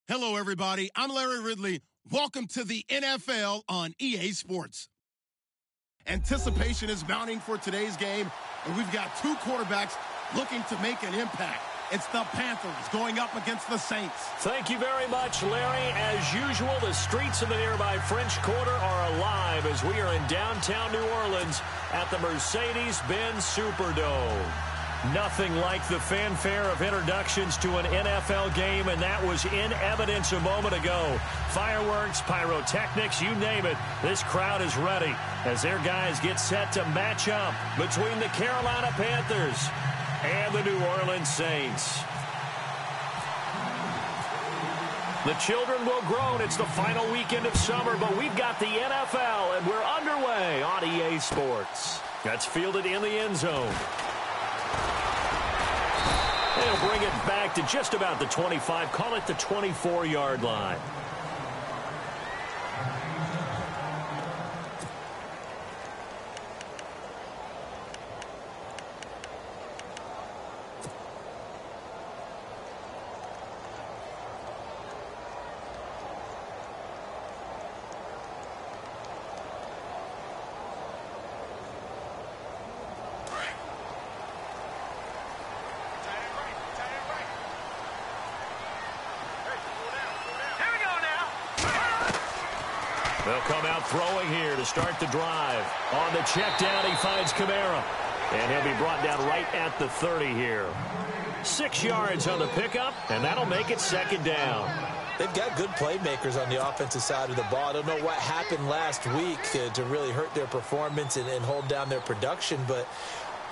Hello, everybody. I'm Larry Ridley. Welcome to the NFL on EA Sports. Anticipation is mounting for today's game, and we've got two quarterbacks looking to make an impact. It's the Panthers going up against the Saints. Thank you very much, Larry. As usual, the streets of the nearby French Quarter are alive as we are in downtown New Orleans at the Mercedes-Benz Superdome. Nothing like the fanfare of introductions to an NFL game, and that was in evidence a moment ago. Fireworks, pyrotechnics, you name it. This crowd is ready as their guys get set to match up between the Carolina Panthers and the New Orleans Saints. The children will groan. It's the final weekend of summer, but we've got the NFL, and we're underway on EA Sports. That's fielded in the end zone. They'll bring it back to just about the 25, call it the 24-yard line. They'll come out throwing here to start the drive. On the check down, he finds Kamara. And he'll be brought down right at the 30 here. 6 yards on the pickup, and that'll make it second down. They've got good playmakers on the offensive side of the ball. I don't know what happened last week to really hurt their performance and hold down their production, but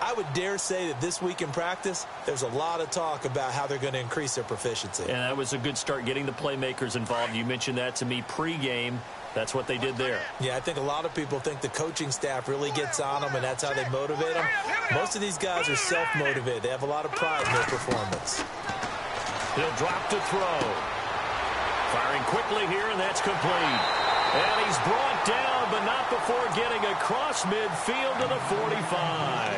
I would dare say that this week in practice, there's a lot of talk about how they're going to increase their proficiency. And that was a good start getting the playmakers involved. You mentioned that to me pregame. That's what they did there. Yeah, I think a lot of people think the coaching staff really gets on them, and that's how they motivate them. Most of these guys are self-motivated. They have a lot of pride in their performance. He'll drop to throw. Firing quickly here, and that's complete. And he's brought down, but not before getting across midfield to the 45.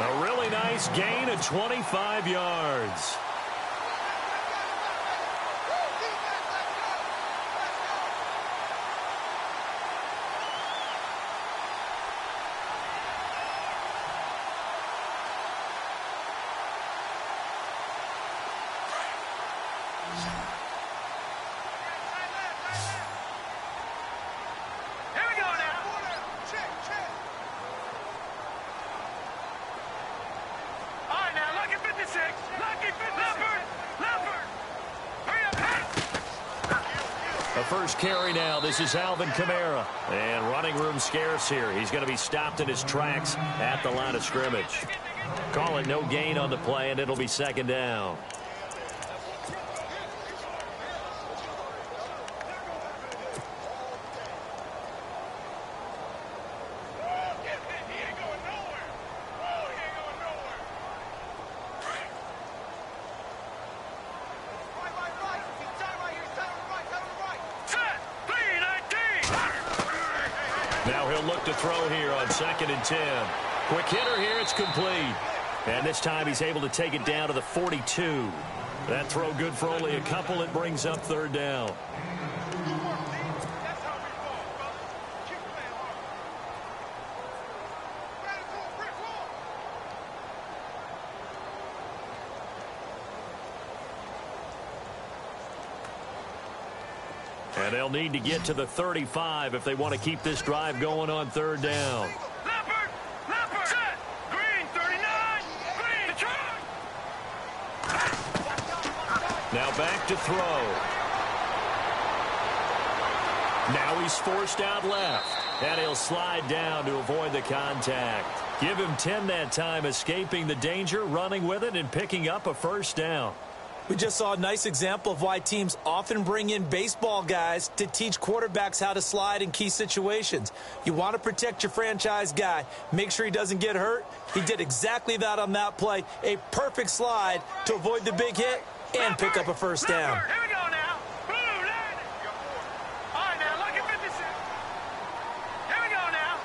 A really nice gain of 25 yards. The first carry now. This is Alvin Kamara. And running room scarce here. He's going to be stopped in his tracks at the line of scrimmage. Call it no gain on the play, and it'll be second down. Now he'll look to throw here on 2nd and 10. Quick hitter here, it's complete. And this time he's able to take it down to the 42. That throw good for only a couple. It brings up third down. And they'll need to get to the 35 if they want to keep this drive going on third down. Set. Green, 39. Green, to try. Now back to throw. Now he's forced out left. And he'll slide down to avoid the contact. Give him 10 that time, escaping the danger, running with it, and picking up a first down. We just saw a nice example of why teams often bring in baseball guys to teach quarterbacks how to slide in key situations. You want to protect your franchise guy. Make sure he doesn't get hurt. He did exactly that on that play. A perfect slide to avoid the big hit and pick up a first down. Here we go now. Blue, landing. All right, now, look at 56. Here we go now.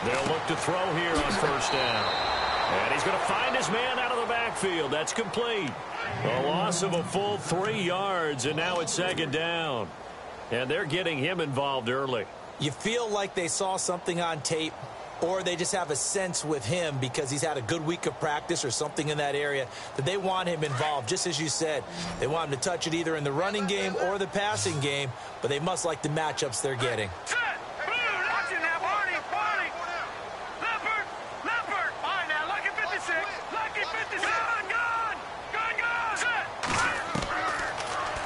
They'll look to throw here on first down. And he's going to find his man out of the backfield. That's complete. A loss of a full 3 yards, and now it's second down. And they're getting him involved early. You feel like they saw something on tape, or they just have a sense with him because he's had a good week of practice or something in that area that they want him involved. Just as you said, they want him to touch it either in the running game or the passing game, but they must like the matchups they're getting.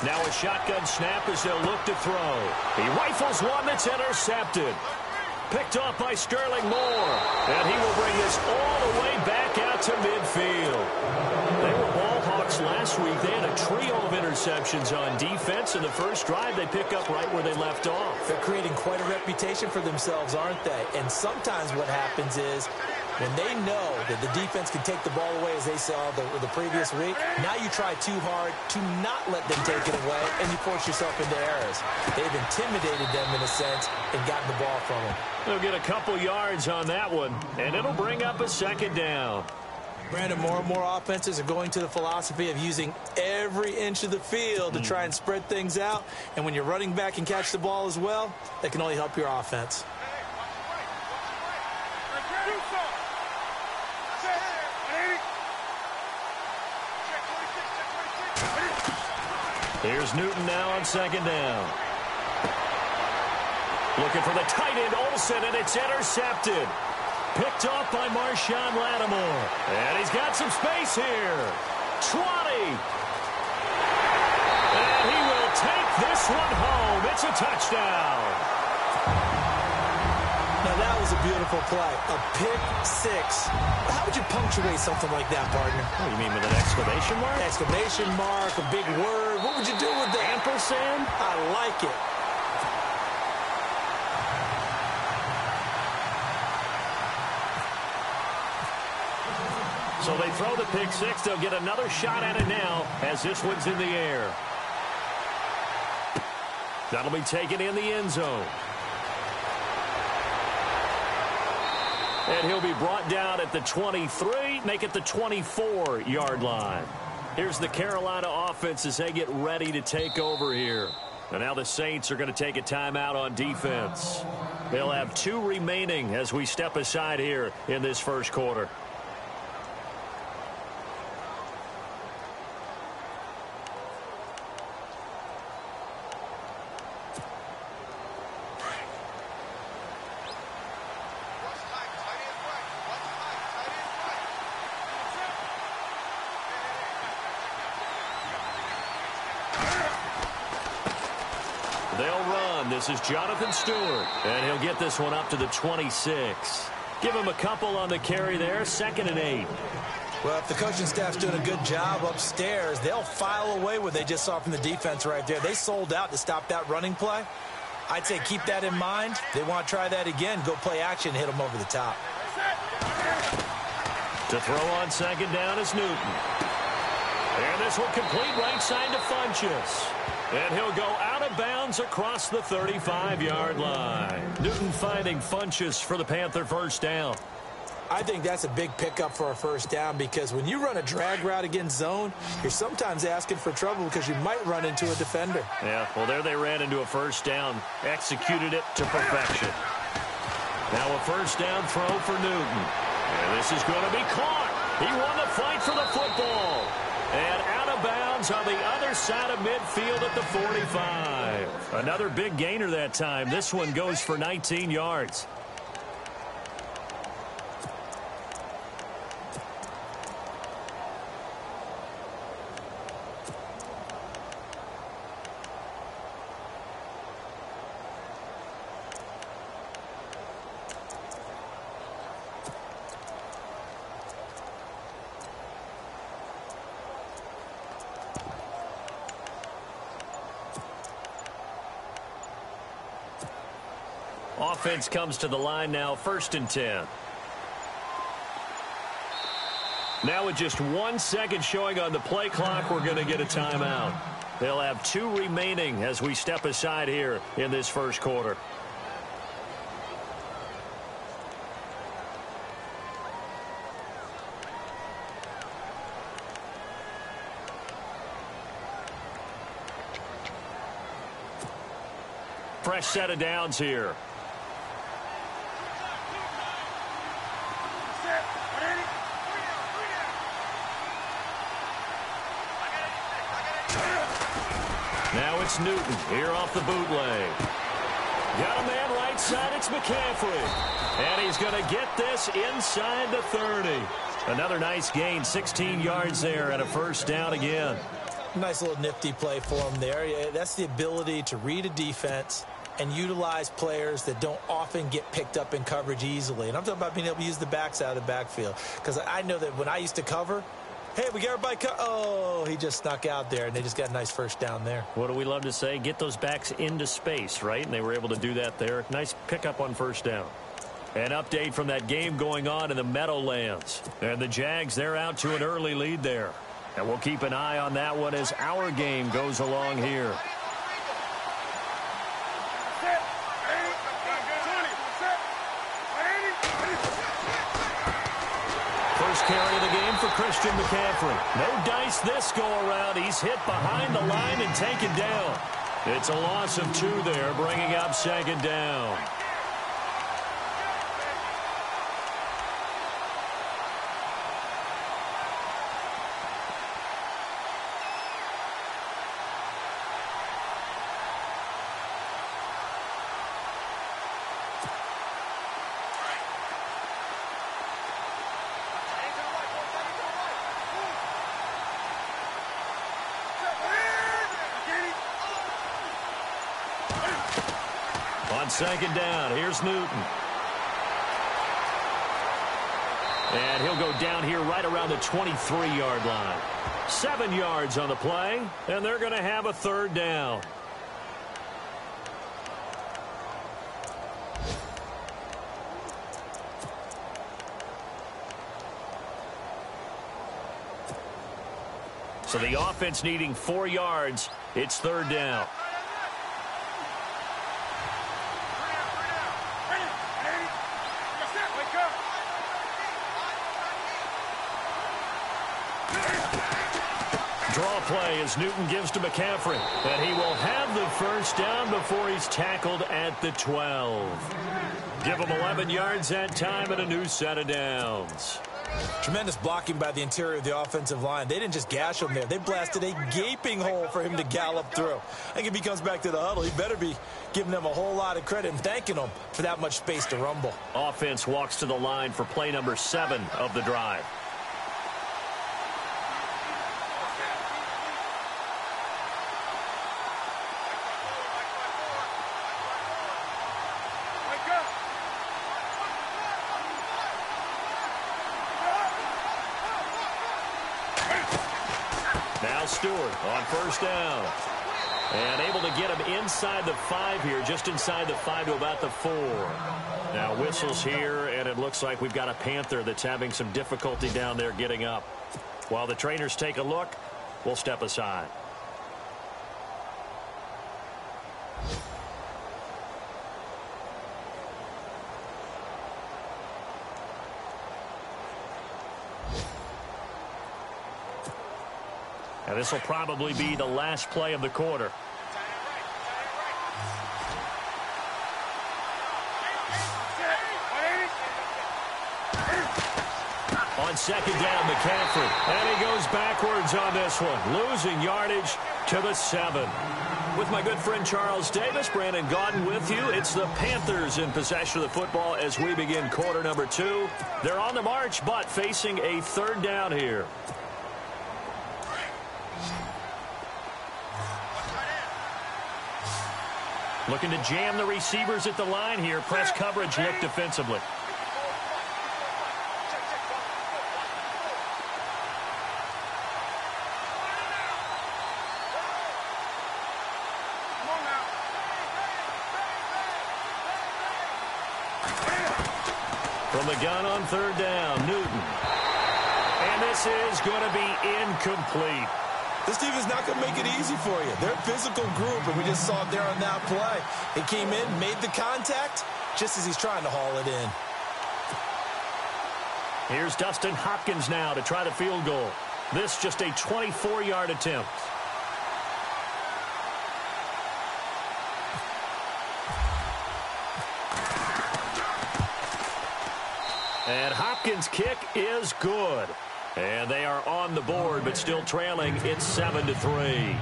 Now a shotgun snap as they'll look to throw. He rifles one that's intercepted. Picked off by Sterling Moore. And he will bring this all the way back out to midfield. They were ball hawks last week. They had a trio of interceptions on defense. In the first drive, they pick up right where they left off. They're creating quite a reputation for themselves, aren't they? And sometimes what happens is when they know that the defense can take the ball away, as they saw the previous week, now you try too hard to not let them take it away, and you force yourself into errors. They've intimidated them in a sense and gotten the ball from them. They'll get a couple yards on that one, and it'll bring up a second down. Brandon, more and more offenses are going to the philosophy of using every inch of the field to try and spread things out. And when you're running back and catch the ball as well, that can only help your offense. Here's Newton now on second down. Looking for the tight end, Olsen, and it's intercepted. Picked off by Marshawn Lattimore. And he's got some space here. 20. And he will take this one home. It's a touchdown. Now, that was a beautiful play. A pick six. How would you punctuate something like that, partner? Oh, you mean with an exclamation mark? Exclamation mark, a big word. What would you do with that? Ampersand? I like it. So they throw the pick six. They'll get another shot at it now as this one's in the air. That'll be taken in the end zone. And he'll be brought down at the 23, make it the 24-yard line. Here's the Carolina offense as they get ready to take over here. And now the Saints are going to take a timeout on defense. They'll have 2 remaining as we step aside here in this first quarter. This is Jonathan Stewart, and he'll get this one up to the 26. Give him a couple on the carry there, 2nd and 8. Well, if the coaching staff's doing a good job upstairs, they'll file away what they just saw from the defense right there. They sold out to stop that running play. I'd say keep that in mind. They want to try that again, go play action, hit them over the top. To throw on second down is Newton. And this will complete right side to Funchess. And he'll go out of bounds across the 35-yard line. Newton finding Funchess for the Panther first down. I think that's a big pickup for a first down because when you run a drag route against zone, you're sometimes asking for trouble because you might run into a defender. Yeah, well, there they ran into a first down, executed it to perfection. Now a first down throw for Newton. And this is going to be caught. He won the fight for the football. And out of bounds on the other side of midfield at the 45. Another big gainer that time. This one goes for 19 yards. Offense comes to the line now, 1st and 10. Now with just 1 second showing on the play clock, we're going to get a timeout. They'll have 2 remaining as we step aside here in this first quarter. fresh set of downs here. Now it's Newton here off the bootleg. Got a man right side. It's McCaffrey. And he's going to get this inside the 30. Another nice gain, 16 yards there and a first down again. Nice little nifty play for him there. Yeah, that's the ability to read a defense and utilize players that don't often get picked up in coverage easily. And I'm talking about being able to use the backs out of the backfield. Because I know that when I used to cover, hey, we got everybody oh, he just snuck out there, and they just got a nice first down there. What do we love to say? Get those backs into space, right? And they were able to do that there. Nice pickup on first down. An update from that game going on in the Meadowlands. And the Jags, they're out to an early lead there. And we'll keep an eye on that one as our game goes along here. First carry of the game for Christian McCaffrey. No dice this go-around. He's hit behind the line and taken down. It's a loss of 2 there, bringing up second down. On second down, here's Newton. And he'll go down here right around the 23-yard line. 7 yards on the play, and they're going to have a third down. So the offense needing 4 yards. It's third down. Draw play as Newton gives to McCaffrey. And he will have the first down before he's tackled at the 12. Give him 11 yards that time and a new set of downs. Tremendous blocking by the interior of the offensive line. They didn't just gash him there. They blasted a gaping hole for him to gallop through. I think if he comes back to the huddle, he better be giving them a whole lot of credit and thanking them for that much space to rumble. Offense walks to the line for play number 7 of the drive. Now Stewart on first down. And able to get him inside the 5 here, just inside the 5 to about the 4. Now whistles here, and it looks like we've got a Panther that's having some difficulty down there getting up. While the trainers take a look, we'll step aside. And this will probably be the last play of the quarter. On second down, McCaffrey. And he goes backwards on this one, losing yardage to the 7. With my good friend Charles Davis, Brandon Gaudin with you. It's the Panthers in possession of the football as we begin quarter number 2. They're on the march, but facing a third down here. Looking to jam the receivers at the line here. Press coverage look defensively. From the gun on third down, Newton. And this is going to be incomplete. This team is not going to make it easy for you. They're a physical group, and we just saw it there on that play. He came in, made the contact, just as he's trying to haul it in. Here's Dustin Hopkins now to try the field goal. This just a 24-yard attempt. And Hopkins' kick is good. And they are on the board, but still trailing. It's 7-3.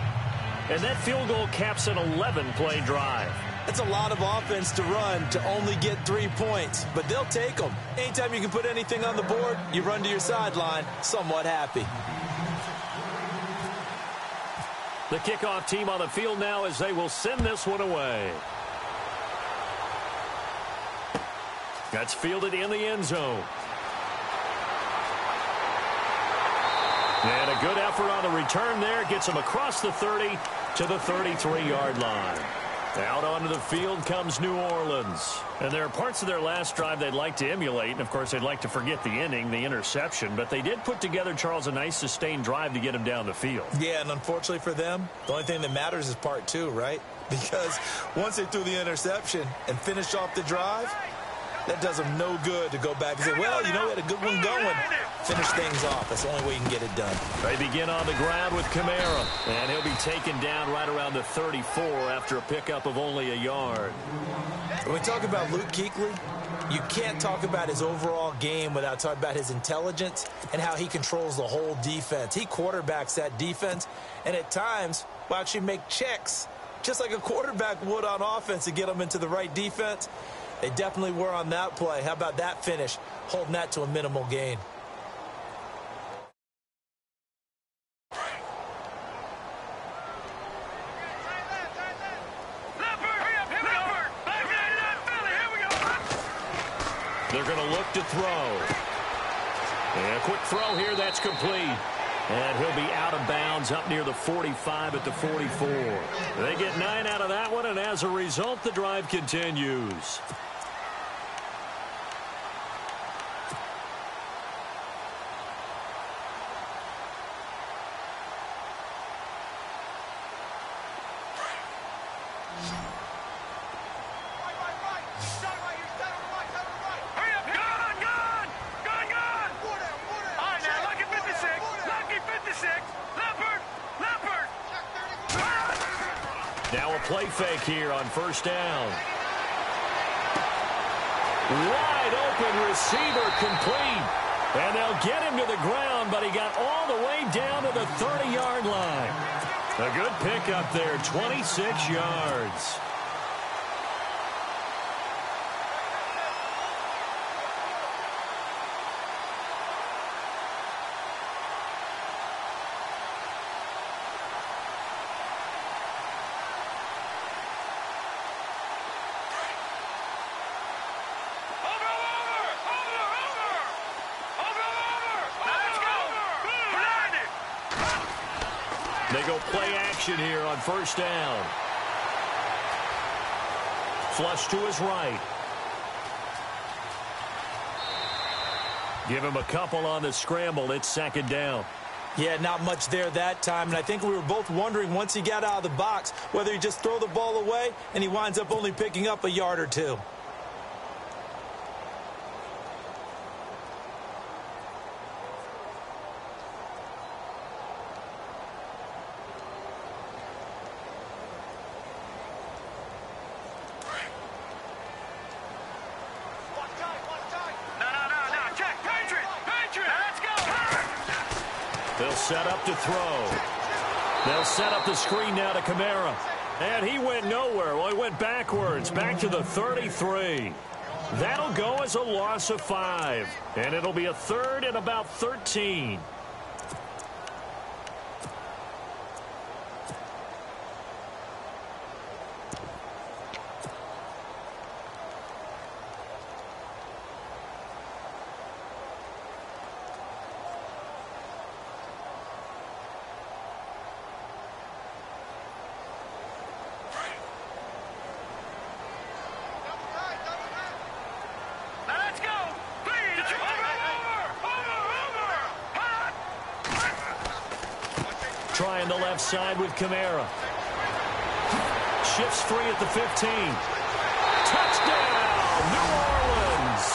And that field goal caps an 11-play drive. That's a lot of offense to run to only get 3 points, but they'll take them. Anytime you can put anything on the board, you run to your sideline somewhat happy. The kickoff team on the field now as they will send this one away. That's fielded in the end zone. And a good effort on the return there. Gets him across the 30 to the 33-yard line. Out onto the field comes New Orleans. And there are parts of their last drive they'd like to emulate. And, of course, they'd like to forget the inning, the interception. But they did put together, Charles, a nice sustained drive to get him down the field. Yeah, and unfortunately for them, the only thing that matters is part 2, right? Because once they threw the interception and finished off the drive, that does them no good to go back and say, well, you know, we had a good one going. Finish things off. That's the only way you can get it done. They begin on the ground with Kamara. And he'll be taken down right around the 34 after a pickup of only a yard. When we talk about Luke Kuechly, you can't talk about his overall game without talking about his intelligence and how he controls the whole defense. He quarterbacks that defense, and at times will actually make checks, just like a quarterback would on offense to get them into the right defense. They definitely were on that play. How about that finish, holding that to a minimal gain? They're going to look to throw. And a quick throw here, that's complete. And he'll be out of bounds up near the 45 at the 44. They get 9 out of that one, and as a result, the drive continues. Now a play fake here on first down. Wide open receiver complete. And they'll get him to the ground, but he got all the way down to the 30-yard line. A good pickup there, 26 yards. They go play action here on first down. Flush to his right. Give him a couple on the scramble. It's second down. Yeah, not much there that time. And I think we were both wondering once he got out of the box whether he just throw the ball away and he winds up only picking up a yard or two. They'll set up to throw. They'll set up the screen now to Kamara. And he went nowhere. Well, he went backwards, back to the 33. That'll go as a loss of 5. And it'll be a third and about 13. Trying the left side with Kamara. Shifts free at the 15. Touchdown, New Orleans.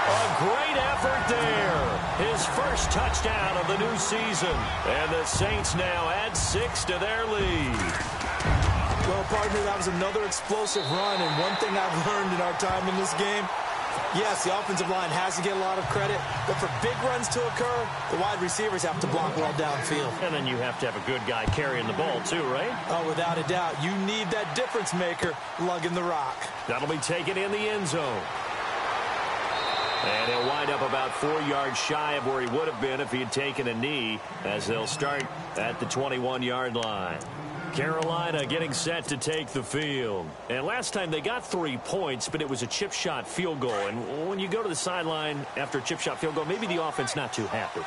A great effort there. His first touchdown of the new season. And the Saints now add 6 to their lead. Well, partner, that was another explosive run. And one thing I've learned in our time in this game, Yes, the offensive line has to get a lot of credit, but for big runs to occur, the wide receivers have to block well downfield. And then you have to have a good guy carrying the ball too, right? Oh, without a doubt. You need that difference maker lugging the rock. That'll be taken in the end zone. And he'll wind up about 4 yards shy of where he would have been if he had taken a knee, as they'll start at the 21-yard line. Carolina getting set to take the field. And last time they got 3 points, but it was a chip shot field goal. And when you go to the sideline after a chip shot field goal, maybe the offense not too happy.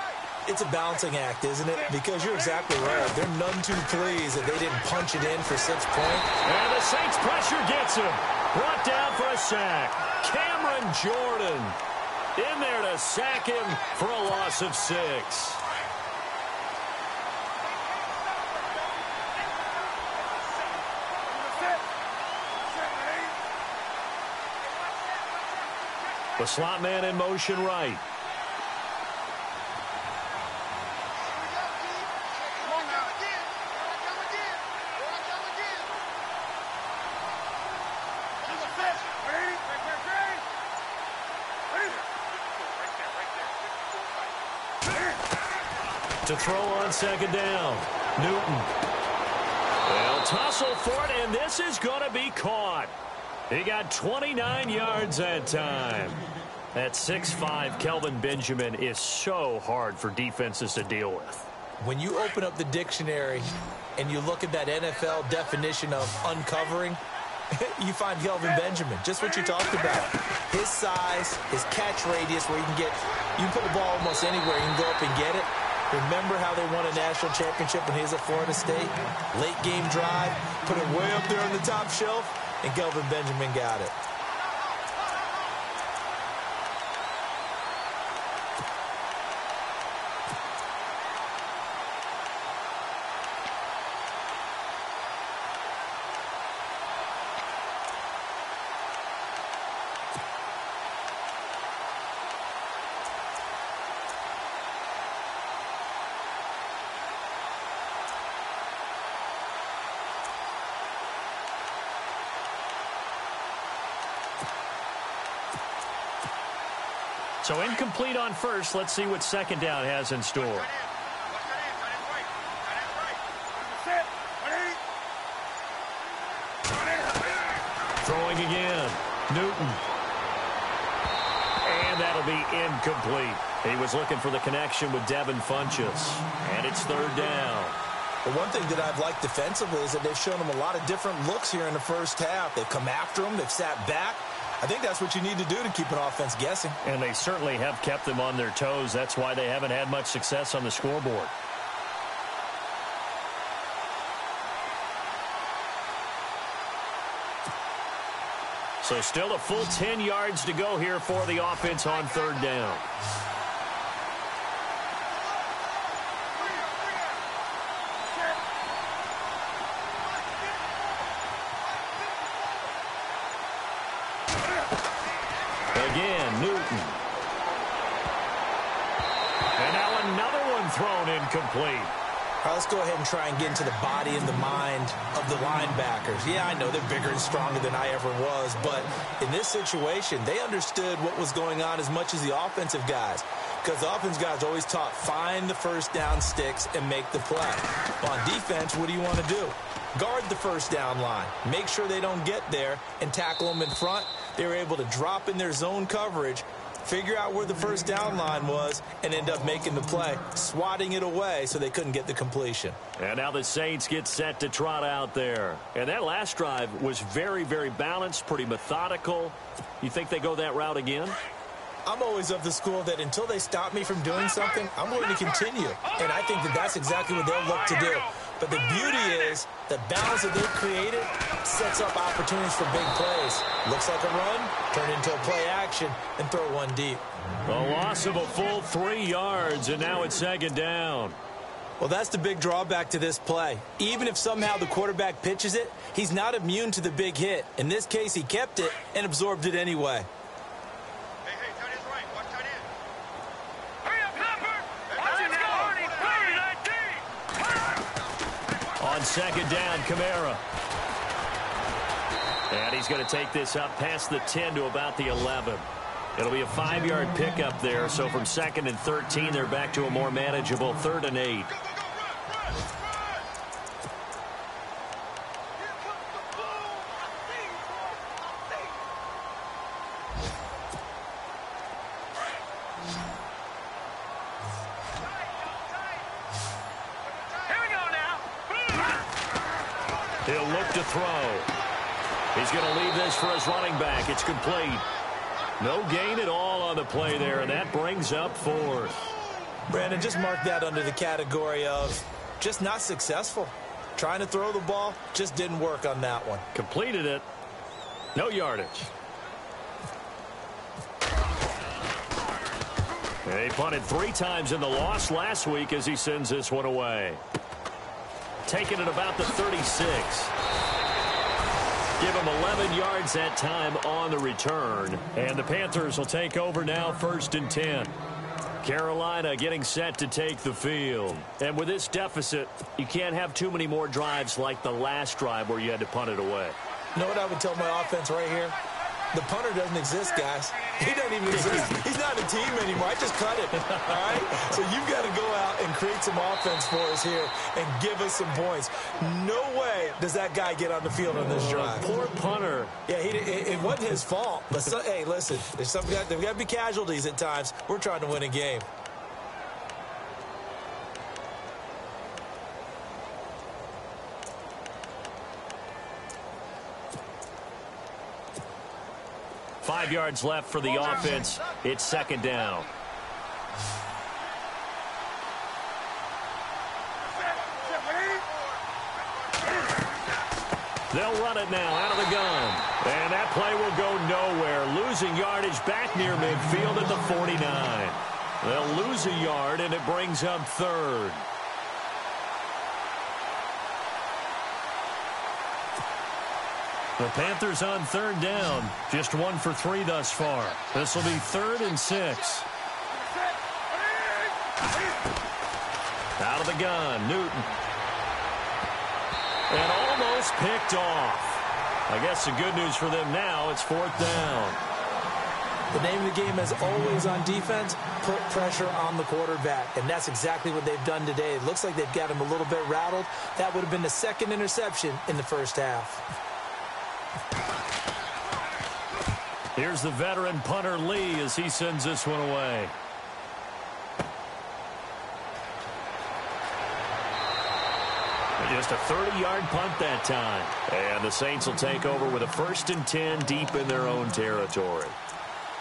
It's a balancing act, isn't it? Because you're exactly right. They're none too pleased that they didn't punch it in for 6 points. And the Saints pressure gets him. Brought down for a sack. Cameron Jordan in there to sack him for a loss of 6. The slot man in motion right. To throw on second down. Newton. They'll tussle for it, and this is going to be caught. He got 29 yards that time. That 6'5" Kelvin Benjamin is so hard for defenses to deal with. When you open up the dictionary and you look at that NFL definition of uncovering, you find Kelvin Benjamin, just what you talked about. His size, his catch radius, where you can put the ball almost anywhere, you can go up and get it. Remember how they won a national championship when he was at Florida State? Late game drive, put it way up there on the top shelf, and Kelvin Benjamin got it. So incomplete on first. Let's see what second down has in store. Throwing again. Newton. And that'll be incomplete. He was looking for the connection with Devin Funchess. And it's third down. The one thing that I've liked defensively is that they've shown him a lot of different looks here in the first half. They've come after him. They've sat back. I think that's what you need to do to keep an offense guessing. And they certainly have kept them on their toes. That's why they haven't had much success on the scoreboard. So still a full 10 yards to go here for the offense on third down. Again, Newton. And now another one thrown incomplete. All right, let's go ahead and try and get into the body and the mind of the linebackers. Yeah, I know they're bigger and stronger than I ever was, but in this situation, they understood what was going on as much as the offensive guys. Because the offensive guys always taught, find the first down sticks and make the play. Well, on defense, what do you want to do? Guard the first down line. Make sure they don't get there and tackle them in front. They were able to drop in their zone coverage, figure out where the first down line was, and end up making the play, swatting it away so they couldn't get the completion. And now the Saints get set to trot out there. And that last drive was very, very balanced, pretty methodical. You think they go that route again? I'm always of the school that until they stop me from doing something, I'm going to continue. And I think that that's exactly what they'll look to do. But the beauty is the balance that they've created sets up opportunities for big plays. Looks like a run, turn into a play action, and throw one deep. A loss of a full 3 yards, and now it's second down. Well, that's the big drawback to this play. Even if somehow the quarterback pitches it, he's not immune to the big hit. In this case, he kept it and absorbed it anyway. On second down, Kamara. And he's going to take this up past the 10 to about the 11. It'll be a 5-yard pickup there, so from 2nd and 13, they're back to a more manageable 3rd and 8. He'll look to throw. He's going to leave this for his running back. It's complete. No gain at all on the play there, and that brings up 4th. Brandon, just mark that under the category of just not successful. Trying to throw the ball just didn't work on that one. Completed it. No yardage. He punted 3 times in the loss last week as he sends this one away. Taking it about the 36. Give him 11 yards that time on the return. And the Panthers will take over now, 1st and 10. Carolina getting set to take the field. And with this deficit, you can't have too many more drives like the last drive where you had to punt it away. You know what I would tell my offense right here? The punter doesn't exist, guys. He doesn't even exist. He's not a team anymore. I just cut it, all right? So you've got to go out and create some offense for us here and give us some points. No way does that guy get on the field on this drive. Poor punter. Yeah, it wasn't his fault. But hey, listen, there's got to be casualties at times. We're trying to win a game. Five yards left for the offense. It's 2nd down. They'll run it now out of the gun. And that play will go nowhere. Losing yardage back near midfield at the 49. They'll lose a yard, and it brings up 3rd. The Panthers on 3rd down. Just 1 for 3 thus far. This will be 3rd and 6. Out of the gun, Newton. And almost picked off. I guess the good news for them now, it's 4th down. The name of the game is always on defense, put pressure on the quarterback. And that's exactly what they've done today. It looks like they've got him a little bit rattled. That would have been the 2nd interception in the first half. Here's the veteran punter Lee as he sends this one away. Just a 30-yard punt that time. And the Saints will take over with a 1st and 10 deep in their own territory.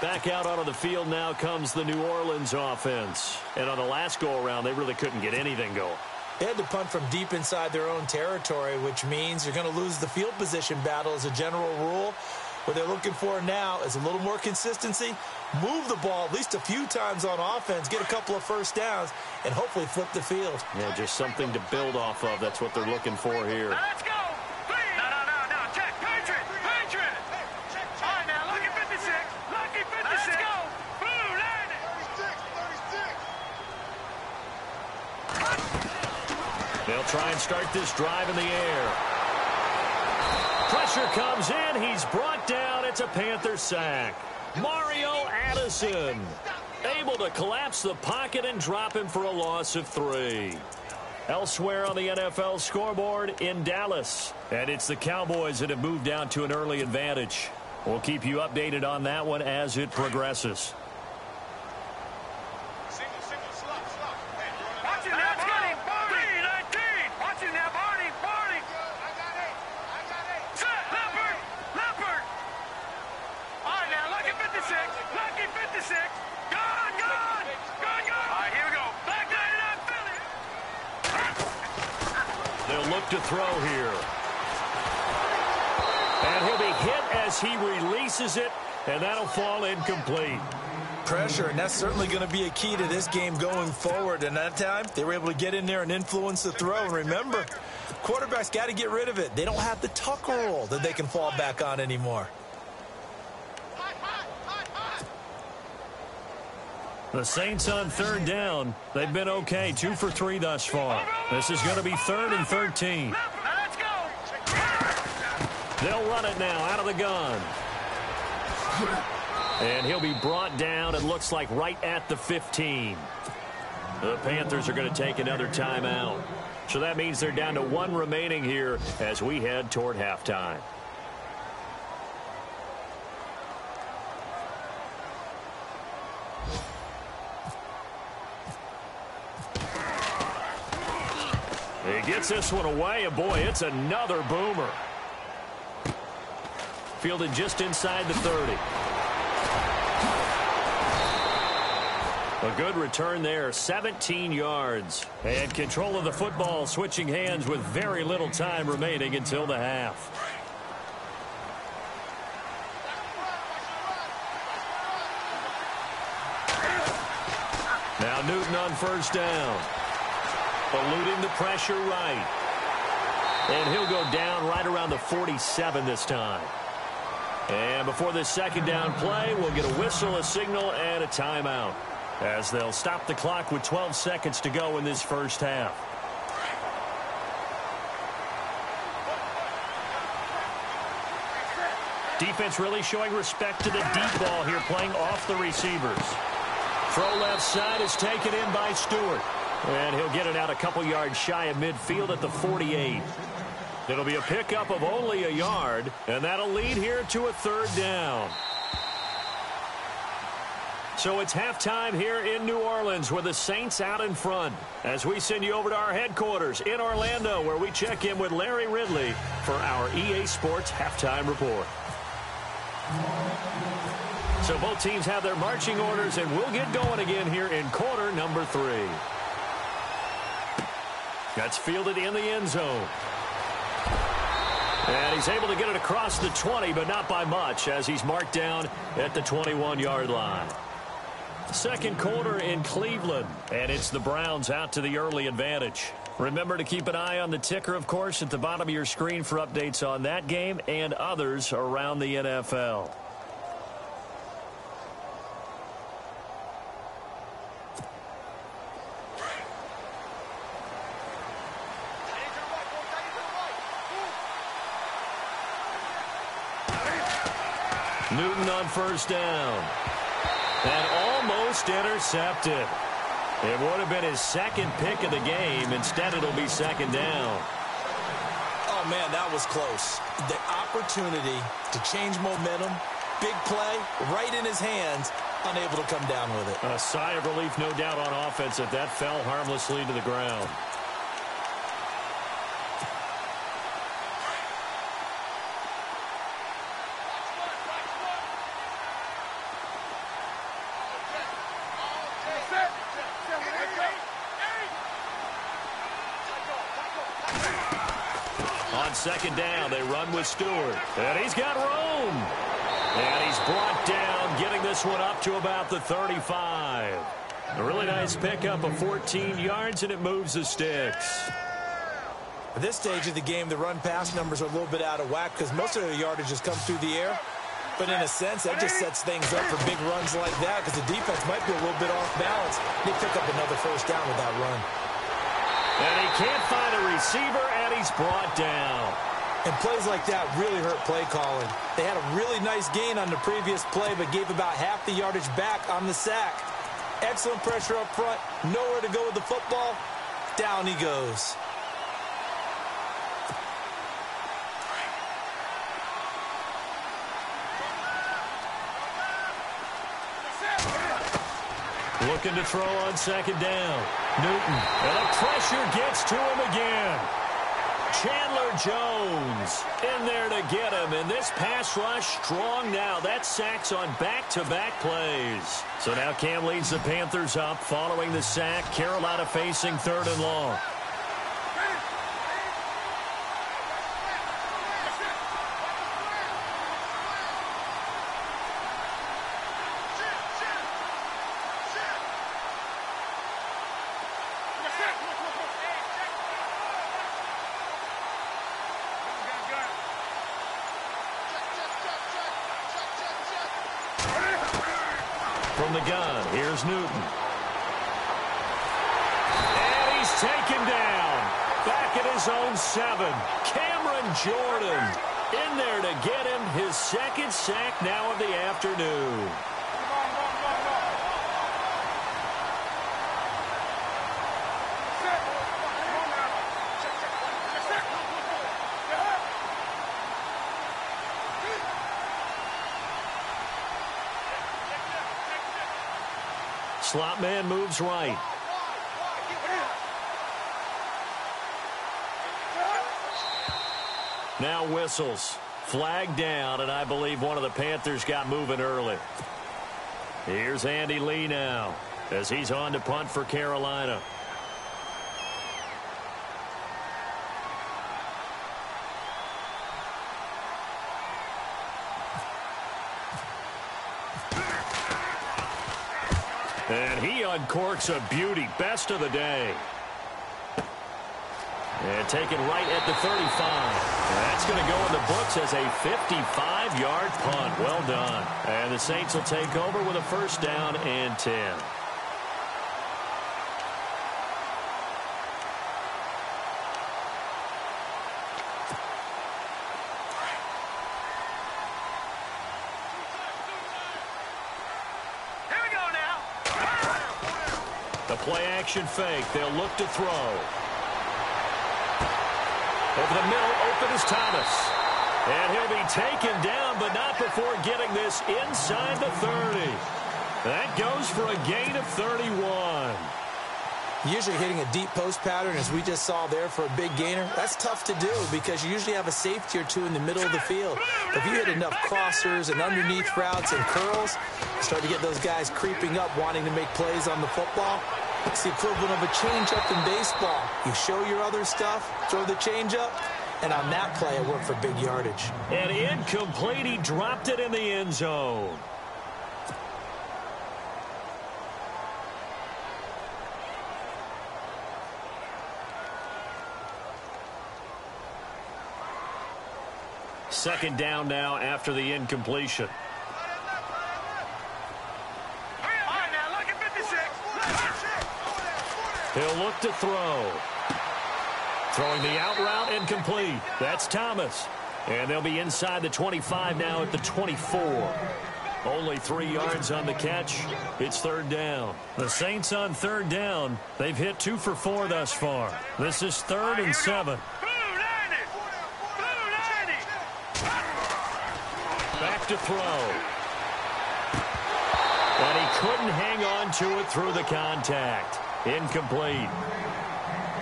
Back out onto the field now comes the New Orleans offense. And on the last go-around, they really couldn't get anything going. They had to punt from deep inside their own territory, which means you're going to lose the field position battle as a general rule. What they're looking for now is a little more consistency, move the ball at least a few times on offense, get a couple of first downs, and hopefully flip the field. Yeah, just something to build off of. That's what they're looking for here. Let's go. Please. No. Check. Patriot. All right, now, lucky 56. Lucky 56. Let's go. Blue, land it. 36. They'll try and start this drive in the air. Pressure comes in. He's brought down. It's a Panther sack. Mario Addison able to collapse the pocket and drop him for a loss of 3. Elsewhere on the NFL scoreboard in Dallas. And it's the Cowboys that have moved down to an early advantage. We'll keep you updated on that one as it progresses. They'll look to throw here. And he'll be hit as he releases it, and that'll fall incomplete. Pressure, and that's certainly going to be a key to this game going forward. And that time, they were able to get in there and influence the throw. And remember, quarterbacks got to get rid of it. They don't have the tuck roll that they can fall back on anymore. The Saints on 3rd down. They've been okay, 2 for 3 thus far. This is going to be 3rd and 13. Let's go. They'll run it now out of the gun. And he'll be brought down, it looks like, right at the 15. The Panthers are going to take another timeout. So that means they're down to 1 remaining here as we head toward halftime. He gets this one away, and boy, it's another boomer. Fielded just inside the 30. A good return there, 17 yards. And control of the football, switching hands with very little time remaining until the half. Now Newton on first down. Eluding the pressure right. And he'll go down right around the 47 this time. And before this second down play, we'll get a whistle, a signal, and a timeout, as they'll stop the clock with 12 seconds to go in this first half. Defense really showing respect to the deep ball here, playing off the receivers. Throw left side is taken in by Stewart. And he'll get it out a couple yards shy of midfield at the 48. It'll be a pickup of only a yard, and that'll lead here to a third down. So it's halftime here in New Orleans with the Saints out in front as we send you over to our headquarters in Orlando, where we check in with Larry Ridley for our EA Sports Halftime Report. So both teams have their marching orders, and we'll get going again here in quarter number 3. That's fielded in the end zone. And he's able to get it across the 20, but not by much, as he's marked down at the 21-yard line. Second quarter in Cleveland, and it's the Browns out to the early advantage. Remember to keep an eye on the ticker, of course, at the bottom of your screen for updates on that game and others around the NFL. Newton on first down. And almost intercepted. It would have been his second pick of the game. Instead, it'll be second down. Oh, man, that was close. The opportunity to change momentum, big play, right in his hands, unable to come down with it. A sigh of relief, no doubt, on offense, that fell harmlessly to the ground. Second down, they run with Stewart. And he's got room. And he's brought down, getting this one up to about the 35. A really nice pickup of 14 yards, and it moves the sticks. At this stage of the game, the run-pass numbers are a little bit out of whack because most of the yardage just comes through the air. But in a sense, that just sets things up for big runs like that because the defense might be a little bit off balance. They pick up another first down with that run. And he can't find a receiver, and he's brought down. And plays like that really hurt play calling. They had a really nice gain on the previous play, but gave about half the yardage back on the sack. Excellent pressure up front. Nowhere to go with the football. Down he goes. Looking to throw on second down. Newton. And the pressure gets to him again. Chandler Jones in there to get him. And this pass rush strong now. That sacks on back-to-back plays. So now Cam leads the Panthers up following the sack. Carolina facing third and long. From the gun, here's Newton. And he's taken down. Back at his own 7. Cameron Jordan in there to get him his second sack now of the afternoon. Slot man moves right. Now whistles. Flag down, and I believe one of the Panthers got moving early. Here's Andy Lee now as he's on to punt for Carolina. And he uncorks a beauty. Best of the day. And taken right at the 35. That's going to go in the books as a 55-yard punt. Well done. And the Saints will take over with a first down and 10. Here we go now. The play action fake. They'll look to throw. Over the middle, open is Thomas. And he'll be taken down, but not before getting this inside the 30. That goes for a gain of 31. Usually hitting a deep post pattern, as we just saw there, for a big gainer, that's tough to do because you usually have a safety or two in the middle of the field. But if you hit enough crossers and underneath routes and curls, you start to get those guys creeping up, wanting to make plays on the football. It's the equivalent of a changeup in baseball. You show your other stuff, throw the changeup, and on that play, it worked for big yardage. And incomplete. He dropped it in the end zone. Second down now after the incompletion. He'll look to throw. Throwing the out route incomplete. That's Thomas. And they'll be inside the 25 now at the 24. Only 3 yards on the catch. It's third down. The Saints on third down. They've hit 2 for 4 thus far. This is 3rd and 7. Back to throw. And he couldn't hang on to it through the contact. Incomplete.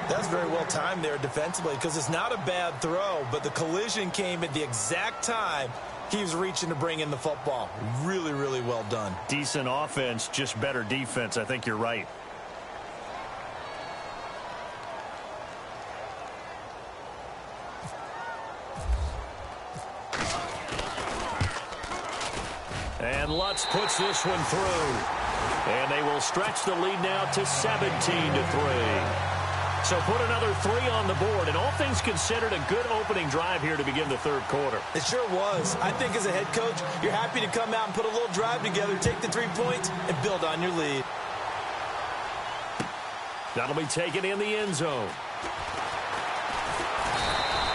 That's very well timed there defensively because it's not a bad throw, but the collision came at the exact time he was reaching to bring in the football. Really, really well done. Decent offense, just better defense. I think you're right. And Lutz puts this one through. And they will stretch the lead now to 17-3. So put another 3 on the board. And all things considered, a good opening drive here to begin the third quarter. It sure was. I think as a head coach, you're happy to come out and put a little drive together, take the 3 points, and build on your lead. That'll be taken in the end zone.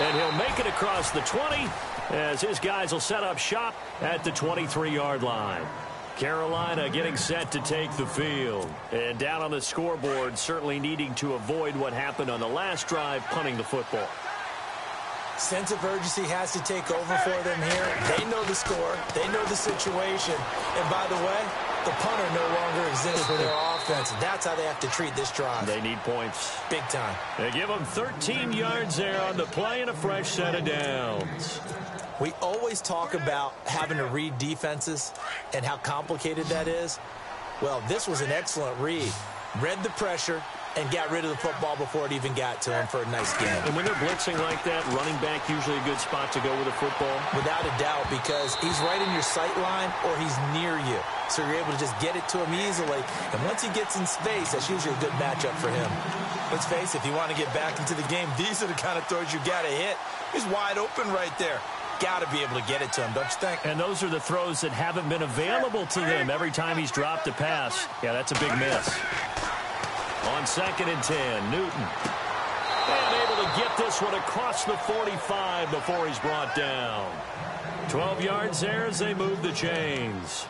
And he'll make it across the 20 as his guys will set up shop at the 23-yard line. Carolina getting set to take the field. And down on the scoreboard, certainly needing to avoid what happened on the last drive, punting the football. Sense of urgency has to take over for them here. They know the score. They know the situation. And by the way, the punter no longer exists for their offense. That's how they have to treat this drive. They need points. Big time. They give them 13 yards there on the play and a fresh set of downs. We always talk about having to read defenses and how complicated that is. Well, this was an excellent read. Read the pressure and got rid of the football before it even got to him for a nice game. And when they're blitzing like that, running back usually a good spot to go with a football? Without a doubt, because he's right in your sight line or he's near you. So you're able to just get it to him easily. And once he gets in space, that's usually a good matchup for him. Let's face it, if you want to get back into the game, these are the kind of throws you got to hit. He's wide open right there. Got to be able to get it to him, don't you think? And those are the throws that haven't been available to them every time he's dropped a pass. Yeah, that's a big miss. On 2nd and 10, Newton. And able to get this one across the 45 before he's brought down. 12 yards there as they move the chains.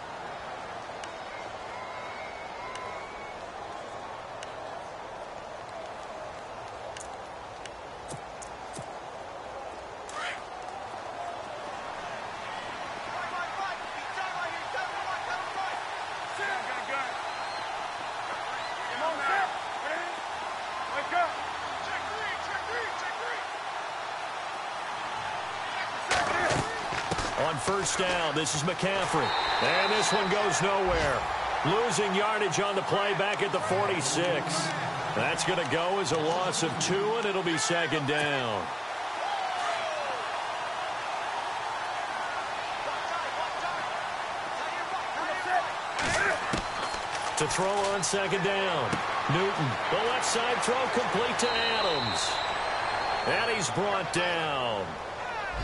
first down. This is McCaffrey. And this one goes nowhere. Losing yardage on the play back at the 46. That's going to go as a loss of 2, and it'll be second down. To throw on second down. Newton, the left side throw complete to Adams. And he's brought down.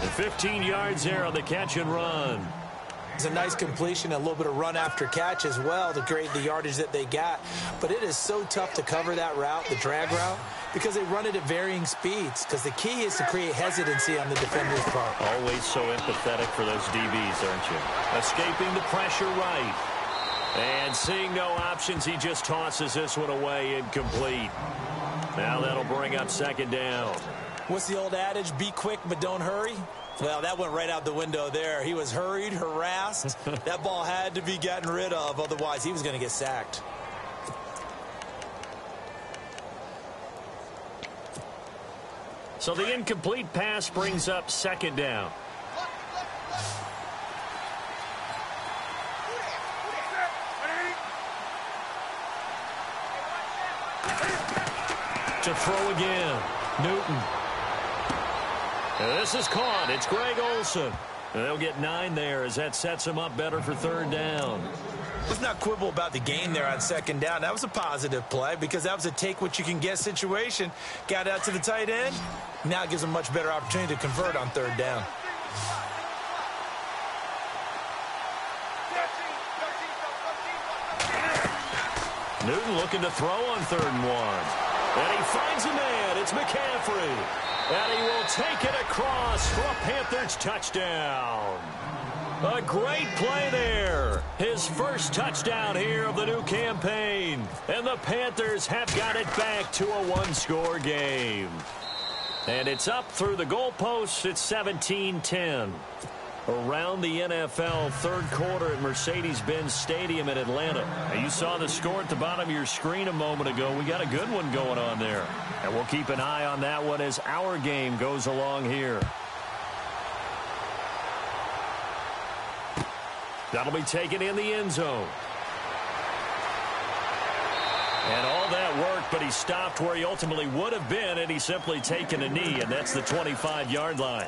And 15 yards there on the catch and run. It's a nice completion, a little bit of run after catch as well to create the yardage that they got. But it is so tough to cover that route, the drag route, because they run it at varying speeds. Because the key is to create hesitancy on the defender's part. Always so empathetic for those DBs, aren't you? Escaping the pressure right. And seeing no options, he just tosses this one away incomplete. Now that'll bring up second down. What's the old adage? Be quick, but don't hurry. Well, that went right out the window there. He was hurried, harassed. That ball had to be gotten rid of. Otherwise, he was going to get sacked. So the incomplete pass brings up second down. To throw again. Newton. And this is caught. It's Greg Olsen. And they'll get 9 there as that sets him up better for third down. Let's not quibble about the gain there on second down. That was a positive play because that was a take-what-you-can-get situation. Got out to the tight end. Now it gives them a much better opportunity to convert on third down. Newton looking to throw on 3rd and 1. And he finds a man. It's McCaffrey. And he will take it across for a Panthers touchdown. A great play there. His first touchdown here of the new campaign. And the Panthers have got it back to a 1-score game. And it's up through the goalposts. It's 17-10. Around the NFL, third quarter at Mercedes-Benz Stadium in Atlanta. Now, you saw the score at the bottom of your screen a moment ago. We got a good one going on there. And we'll keep an eye on that one as our game goes along here. That'll be taken in the end zone. And all that worked, but he stopped where he ultimately would have been, and he's simply taken a knee, and that's the 25-yard line.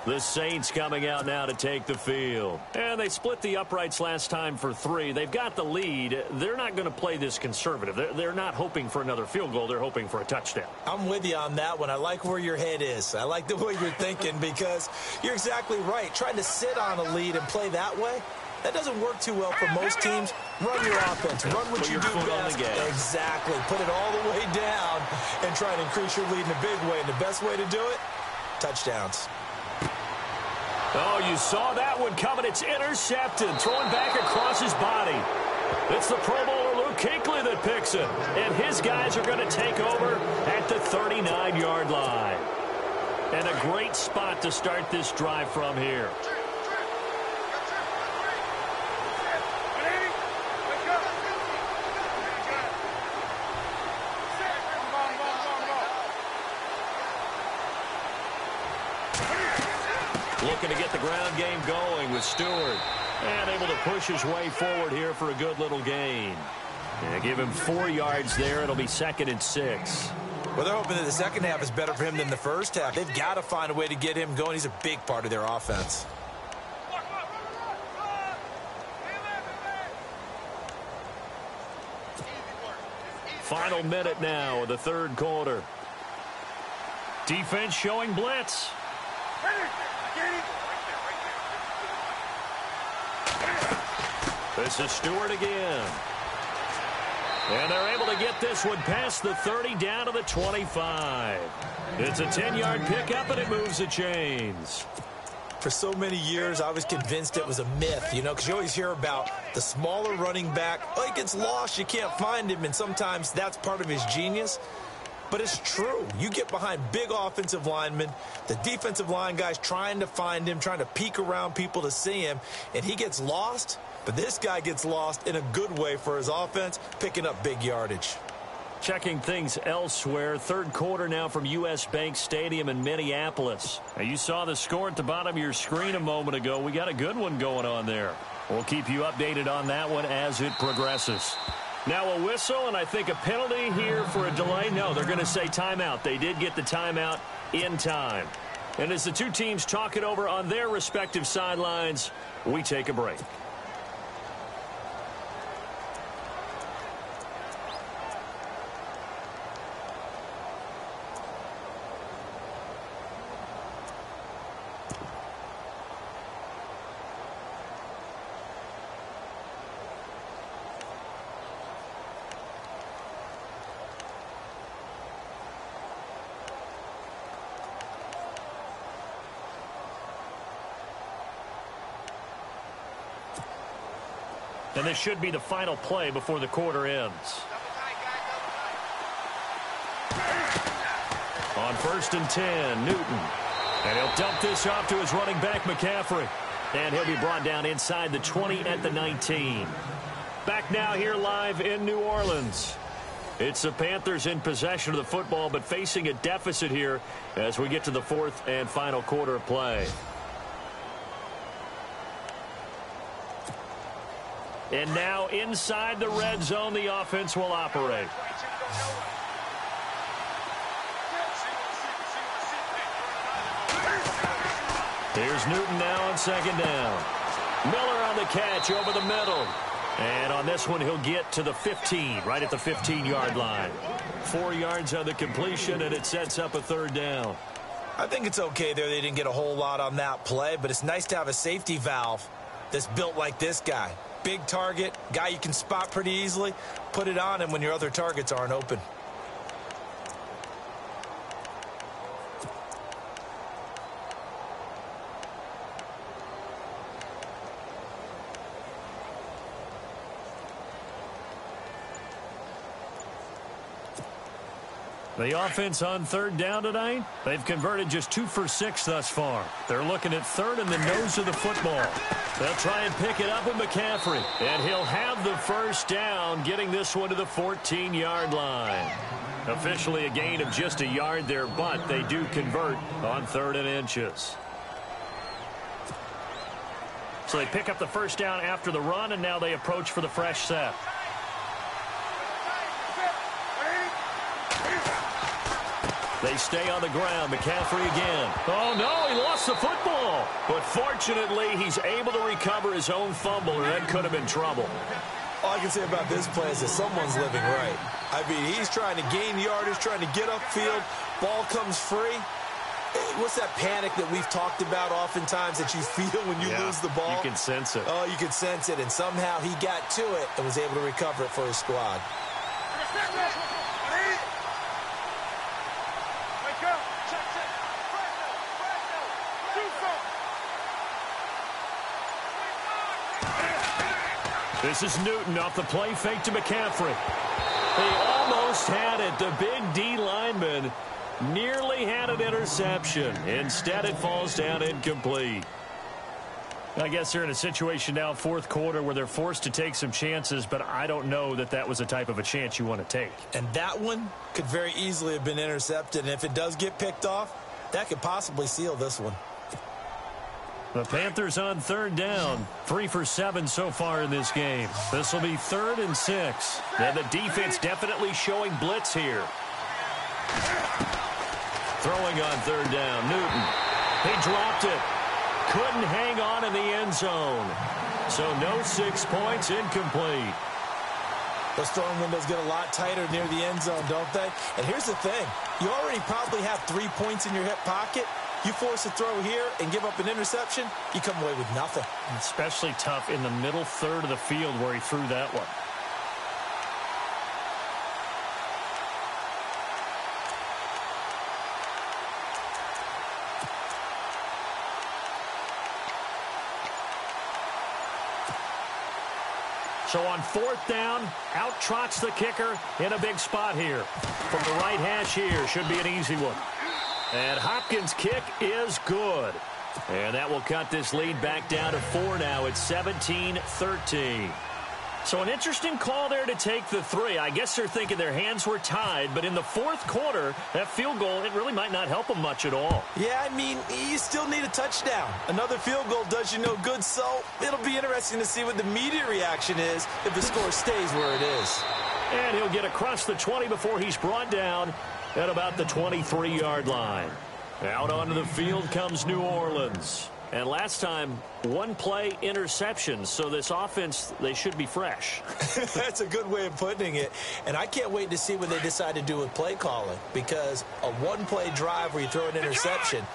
The Saints coming out now to take the field. And they split the uprights last time for 3. They've got the lead. They're not going to play this conservative. They're not hoping for another field goal. They're hoping for a touchdown. I'm with you on that one. I like where your head is. I like the way you're thinking because you're exactly right. Trying to sit on a lead and play that way, that doesn't work too well for most teams. Run your offense. Run what you do best. Exactly. Put it all the way down and try and increase your lead in a big way. And the best way to do it, touchdowns. Oh, you saw that one coming. It's intercepted. Throwing back across his body. It's the Pro Bowler Luke Kuechly that picks it. And his guys are going to take over at the 39-yard line. And a great spot to start this drive from here. Looking to get the ground game going with Stewart. And able to push his way forward here for a good little gain. And give him 4 yards there. It'll be 2nd and 6. Well, they're hoping that the second half is better for him than the first half. They've got to find a way to get him going. He's a big part of their offense. Final minute now of the third quarter. Defense showing blitz. This is Stewart again. And they're able to get this one past the 30 down to the 25. It's a 10-yard pickup, and it moves the chains. For so many years, I was convinced it was a myth, you know, because you always hear about the smaller running back. Oh, he gets lost, you can't find him, and sometimes that's part of his genius. But it's true. You get behind big offensive linemen, the defensive line guys trying to find him, trying to peek around people to see him, and he gets lost. But this guy gets lost in a good way for his offense, picking up big yardage. Checking things elsewhere, third quarter now from U.S. Bank Stadium in Minneapolis. Now, you saw the score at the bottom of your screen a moment ago. We got a good one going on there. We'll keep you updated on that one as it progresses. Now a whistle, and I think a penalty here for a delay. No, they're going to say timeout. They did get the timeout in time. And as the two teams talk it over on their respective sidelines, we take a break. And this should be the final play before the quarter ends. On 1st and 10, Newton. And he'll dump this off to his running back, McCaffrey. And he'll be brought down inside the 20 at the 19. Back now here live in New Orleans. It's the Panthers in possession of the football, but facing a deficit here as we get to the fourth and final quarter of play. And now inside the red zone, the offense will operate. Here's Newton now on 2nd down. Miller on the catch over the middle. And on this one, he'll get to the 15, right at the 15-yard line. 4 yards on the completion, and it sets up a 3rd down. I think it's okay there. They didn't get a whole lot on that play, but it's nice to have a safety valve that's built like this guy. Big target, guy you can spot pretty easily. Put it on him when your other targets aren't open. The offense on 3rd down tonight, they've converted just 2 for 6 thus far. They're looking at 3rd and the nose of the football. They'll try and pick it up with McCaffrey. And he'll have the 1st down, getting this one to the 14-yard line. Officially a gain of just a yard there, but they do convert on 3rd and inches. So they pick up the 1st down after the run, and now they approach for the fresh set. They stay on the ground. McCaffrey again. Oh, no, he lost the football. But fortunately, he's able to recover his own fumble, or that could have been trouble. All I can say about this play is that someone's living right. I mean, he's trying to gain yardage, trying to get upfield. Ball comes free. What's that panic that we've talked about oftentimes that you feel when you lose the ball? You can sense it. Oh, you can sense it. And somehow he got to it and was able to recover it for his squad. This is Newton off the play fake to McCaffrey. He almost had it. The big D lineman nearly had an interception. Instead, it falls down incomplete. I guess they're in a situation now, 4th quarter, where they're forced to take some chances, but I don't know that that was the type of a chance you want to take. And that one could very easily have been intercepted. And if it does get picked off, that could possibly seal this one. The Panthers on 3rd down. 3 for 7 so far in this game. This will be 3rd and 6. And the defense definitely showing blitz here. Throwing on 3rd down. Newton. He dropped it. Couldn't hang on in the end zone. So no 6 points, incomplete. Those throwing windows get a lot tighter near the end zone, don't they? And here's the thing. You already probably have 3 points in your hip pocket. You force a throw here and give up an interception, you come away with nothing. Especially tough in the middle 3rd of the field where he threw that one. So on 4th down, out trots the kicker in a big spot here. From the right hash here, should be an easy one. And Hopkins' kick is good. And that will cut this lead back down to 4 now. It's 17-13. So an interesting call there to take the three. I guess they're thinking their hands were tied, but in the fourth quarter, that field goal, it really might not help them much at all. Yeah, I mean, you still need a touchdown. Another field goal does you no good, so it'll be interesting to see what the media reaction is if the score stays where it is. And he'll get across the 20 before he's brought down at about the 23-yard line. Out onto the field comes New Orleans. And last time, one-play interception, so this offense, they should be fresh. That's a good way of putting it. And I can't wait to see what they decide to do with play calling, because a one-play drive where you throw an interception,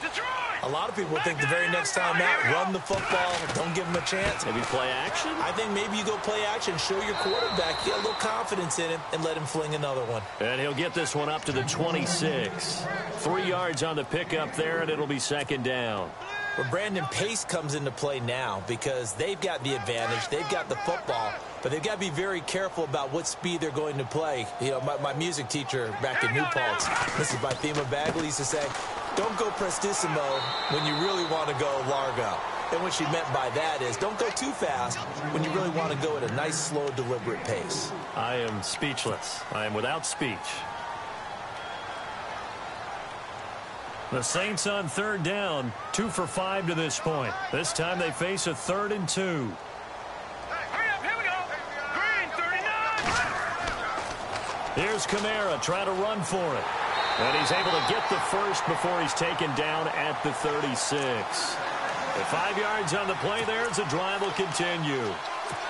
a lot of people think the very next time out, run the football, don't give them a chance. Maybe play action? I think maybe you go play action, show your quarterback, get a little confidence in him, and let him fling another one. And he'll get this one up to the 26. 3 yards on the pickup there, and it'll be second down. Well, Brandon, pace comes into play now because they've got the advantage. They've got the football, but they've got to be very careful about what speed they're going to play. You know, my music teacher back in New Paltz, this is by Thema Bagley, used to say, don't go prestissimo when you really want to go largo. And what she meant by that is don't go too fast when you really want to go at a nice, slow, deliberate pace. I am speechless. I am without speech. The Saints on third down, 2 for 5 to this point. This time they face a 3rd and 2. Hurry up, here we go. Green, 39. Here's Kamara trying to run for it. And he's able to get the first before he's taken down at the 36. At 5 yards on the play there as the drive will continue.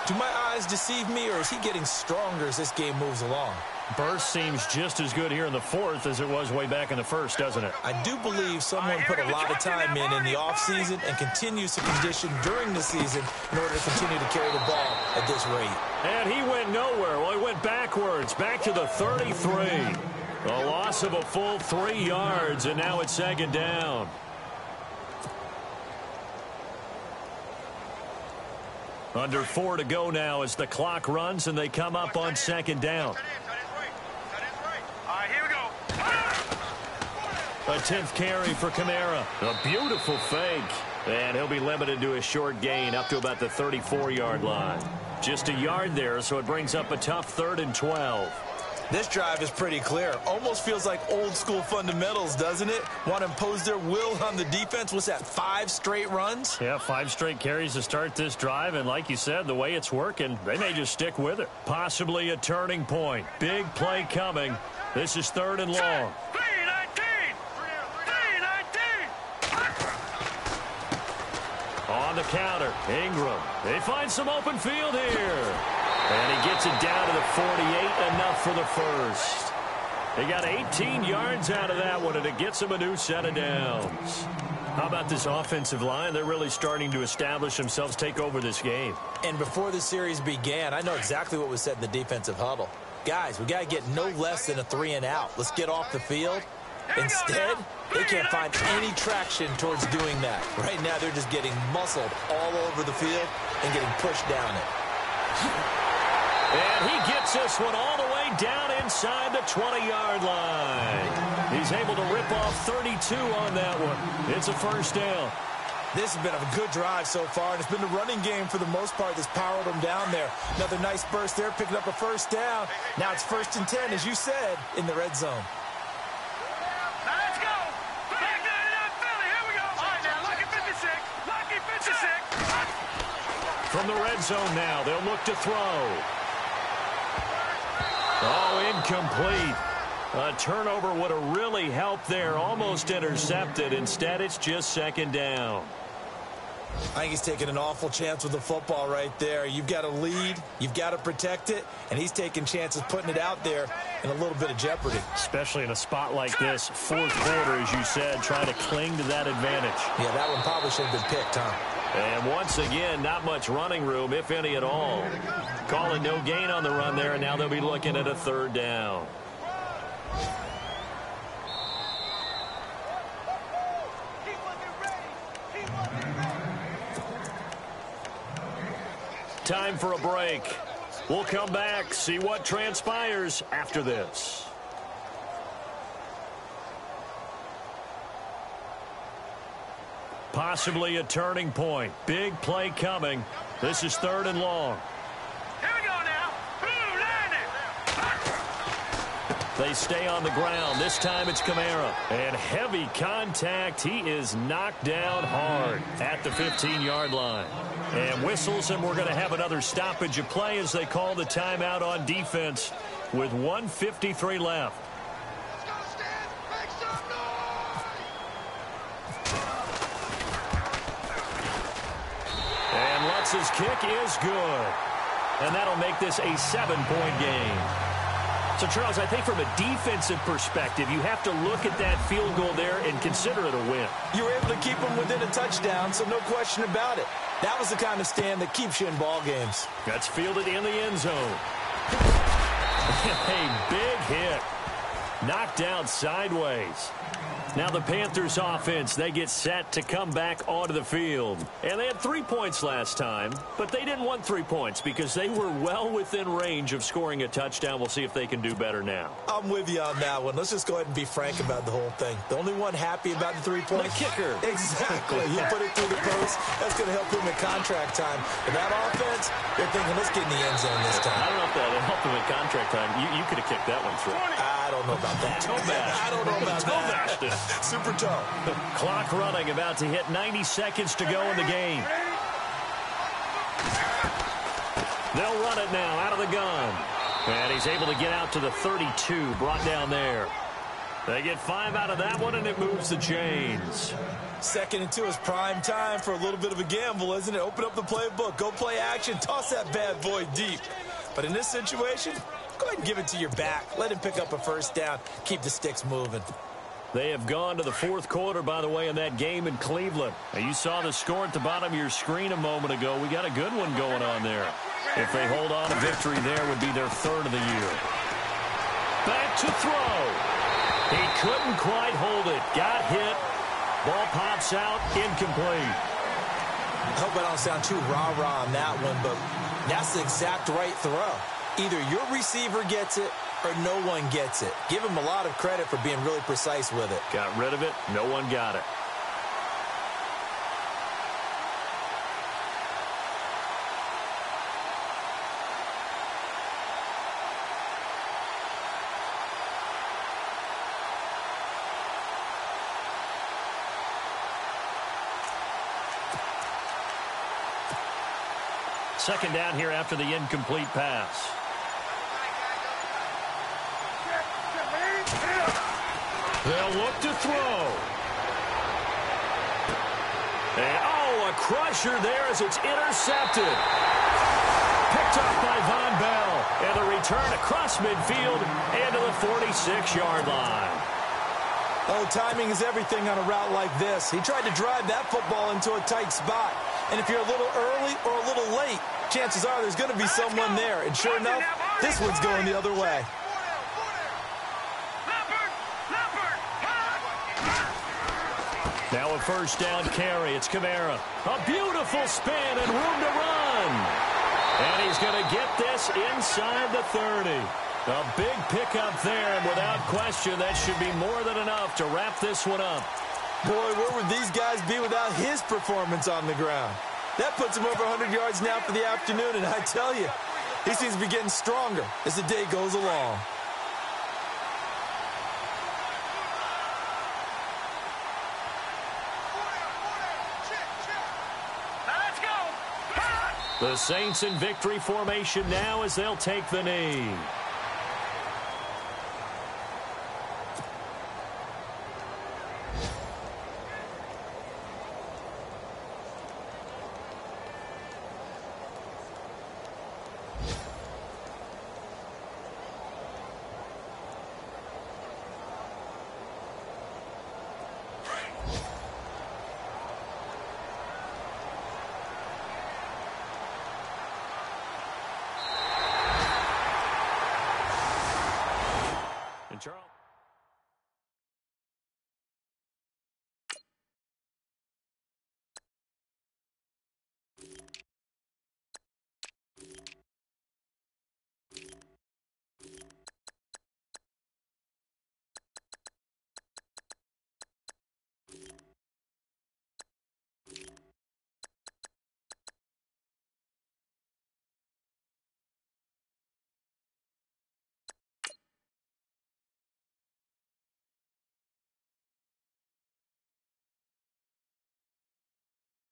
Do my eyes deceive me, or is he getting stronger as this game moves along? Burst seems just as good here in the fourth as it was way back in the first, doesn't it? I do believe someone put a lot of time in the offseason and continues to condition during the season in order to continue to carry the ball at this rate. And he went nowhere. Well, he went backwards, back to the 33. A loss of a full 3 yards, and now it's second down. Under 4 to go now as the clock runs and they come up on second down. All right, here we go. A 10th carry for Kamara. A beautiful fake. And he'll be limited to a short gain up to about the 34-yard line. Just a yard there, so it brings up a tough 3rd and 12. This drive is pretty clear. Almost feels like old school fundamentals, doesn't it? Want to impose their will on the defense. What's that, 5 straight runs? Yeah, 5 straight carries to start this drive. And like you said, the way it's working, they may just stick with it. Possibly a turning point. Big play coming. This is 3rd and long. 319. On the counter, Ingram. They find some open field here. And he gets it down to the 48, enough for the first. They got 18 yards out of that one, and it gets him a new set of downs. How about this offensive line? They're really starting to establish themselves, take over this game. And before the series began, I know exactly what was said in the defensive huddle. Guys, we got to get no less than a 3 and out. Let's get off the field. Instead, they can't find any traction towards doing that. Right now, they're just getting muscled all over the field and getting pushed down it. And he gets this one all the way down inside the 20-yard line. He's able to rip off 32 on that one. It's a first down. This has been a good drive so far, and it's been the running game for the most part that's powered them down there. Another nice burst there, picking up a first down. Now it's 1st and 10, as you said, in the red zone. Now let's go. Back 99 Philly. Here we go. All right, now lucky 56. Lucky 56. From the red zone now, they'll look to throw. Oh, incomplete. A turnover would have really helped there. Almost intercepted. Instead, it's just second down. I think he's taking an awful chance with the football right there. You've got a lead. You've got to protect it. And he's taking chances putting it out there in a little bit of jeopardy. Especially in a spot like this. Fourth quarter, as you said, trying to cling to that advantage. Yeah, that one probably should have been picked, huh? And once again, not much running room, if any at all. Calling no gain on the run there, and now they'll be looking at a 3rd down. Time for a break. We'll come back, see what transpires after this. Possibly a turning point. Big play coming. This is 3rd and long. Here we go now. They stay on the ground. This time it's Kamara. And heavy contact. He is knocked down hard at the 15-yard line. And whistles, and we're going to have another stoppage of play as they call the timeout on defense with 1:53 left. And Lutz's kick is good. And that'll make this a 7-point game. So, Charles, I think from a defensive perspective, you have to look at that field goal there and consider it a win. You were able to keep them within a touchdown, so no question about it. That was the kind of stand that keeps you in ball games. That's fielded in the end zone. A big hit. Knocked down sideways. Now the Panthers offense, they get set to come back onto the field. And they had 3 points last time, but they didn't want 3 points because they were well within range of scoring a touchdown. We'll see if they can do better now. I'm with you on that one. Let's just go ahead and be frank about the whole thing. The only one happy about the 3 points? The kicker. Exactly. You put it through the post. That's going to help him in contract time. But that offense, they're thinking, let's get in the end zone this time. I don't know if that helped him in contract time. You could have kicked that one through. I don't know about that. I don't know about that. Super toe. Clock running, about to hit 90 seconds to go in the game. They'll run it now out of the gun. And he's able to get out to the 32, brought down there. They get 5 out of that one, and it moves the chains. 2nd and 2 is prime time for a little bit of a gamble, isn't it? Open up the playbook, go play action, toss that bad boy deep. But in this situation, go ahead and give it to your back. Let him pick up a first down. Keep the sticks moving. They have gone to the 4th quarter, by the way, in that game in Cleveland. Now, you saw the score at the bottom of your screen a moment ago. We got a good one going on there. If they hold on, a victory there would be their 3rd of the year. Back to throw. He couldn't quite hold it. Got hit. Ball pops out. Incomplete. I hope I don't sound too rah-rah on that one, but that's the exact right throw. Either your receiver gets it or no one gets it. Give him a lot of credit for being really precise with it. Got rid of it. No one got it. Second down here after the incomplete pass. They'll look to throw. And, a crusher there as it's intercepted. Picked up by Von Bell. And the return across midfield and to the 46-yard line. Oh, timing is everything on a route like this. He tried to drive that football into a tight spot. And if you're a little early or a little late, chances are there's going to be someone there. And sure enough, this one's going the other way. Now a first down carry. It's Kamara. A beautiful spin and room to run. And he's going to get this inside the 30. A big pickup there, and without question, that should be more than enough to wrap this one up. Boy, where would these guys be without his performance on the ground? That puts him over 100 yards now for the afternoon, and I tell you, he seems to be getting stronger as the day goes along. Let's go. The Saints in victory formation now as they'll take the knee.